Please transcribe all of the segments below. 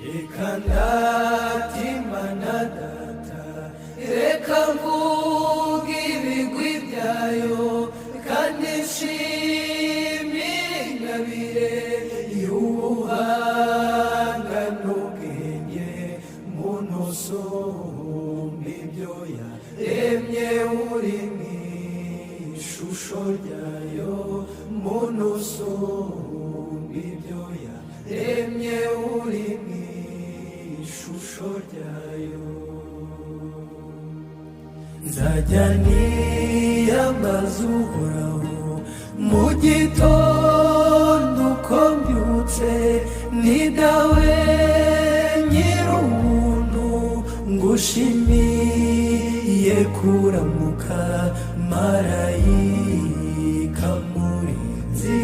Reka ndatimana data, reka mvuge ibigwi byayo, kandi nshimire ingabire y'ubuhanga n'ubwenge, muntu usumba ibyo yaremye uri mu ishusho ryayo, muntu usumba ibyo yaremye uri mu ishusho ryayo. Nzajya niyambaza Uhoraho mu gitondo uko mbyutse, ni dawe nyir'ubuntu ngushimiye kuramuka, marayika murinzi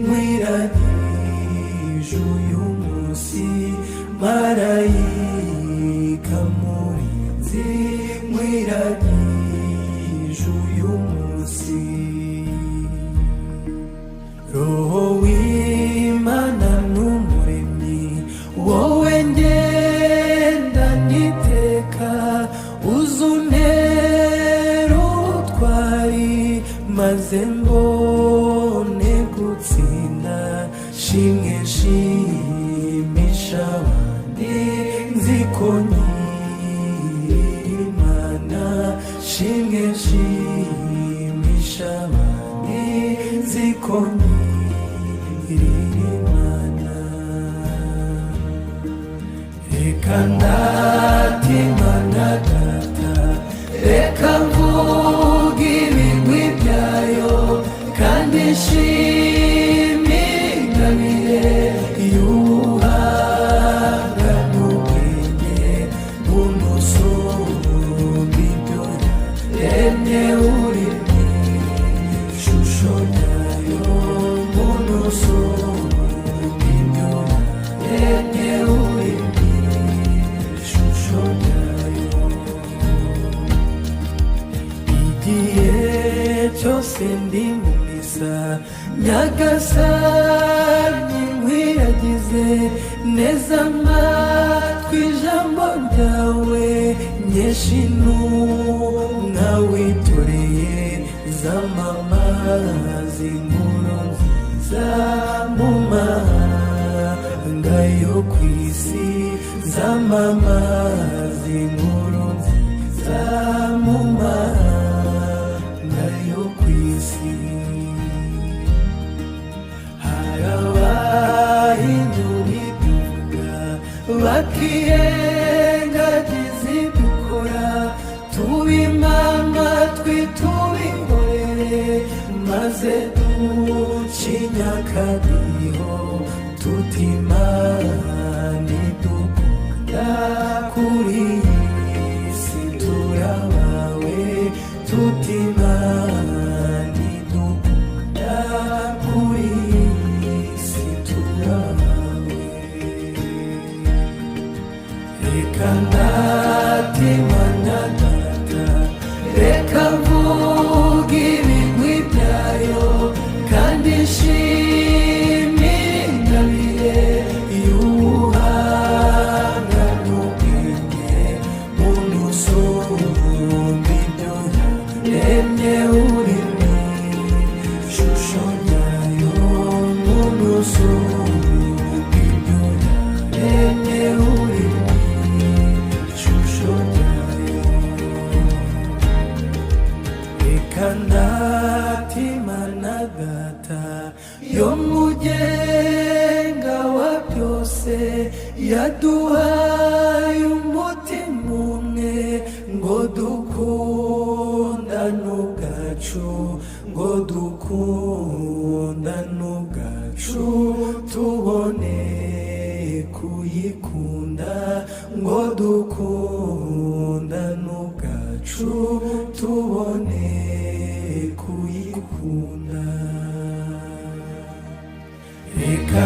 nkwiragije uyu munsi, marayika murinzi nkwiragije uyu munsi. Roho w'Imana n'umuremyi, wowe ngenda niteka, uzuntera ubutwari maze mbone gutsinda, shimwe nshimisha abandi nziko Imana, shimwe nshimisha abandi nziko Imana. Reka ndatimana data, reka mvuge ibigwi byayo, kandi nshimire ingabire y'ubuhanga n'ubwenge, muntu usumba ibyo yaremye uri mu ishusho ryayo, muntu usumba ibyo yaremye uri mu ishusho ryayo. Igihe cyose ndi mu misa, Nyagasani nkwiragize neza amatwi ijambo ryawe, nyinshi intumwa witoreye zamamaza inkuru nziza mu mahanga yo ku isi, zamamaza inkuru nziza mu mahanga yo ku isi. Hari abahindura ibyo uvuga, bakirengagiza ibyo ukora, tubime amatwi tubihorere, maze ducinye akadiho, tuti Imana idukunda, kuri iyi si turabawe, tuti Imana idukunda, kuri iyi si turabawe. Reka ndatimana data, reka mvuge ibigwi byayo, kandi nshimire ingabire y'ubuhanga n'ubwenge, muntu usumba ibyo yaremye uri mu ishusho ryayo, muntu usumba ibyo yaremye uri mu ishusho ryayo. Reka ndatimana data, yo mugenga wa byose, yaduhaye umutima umwe, ngo dukundane ubwacu, ngo dukundane ubwacu, tubone kuyikunda, ngo dukundane ubwacu, tubone kuyikunda. Reka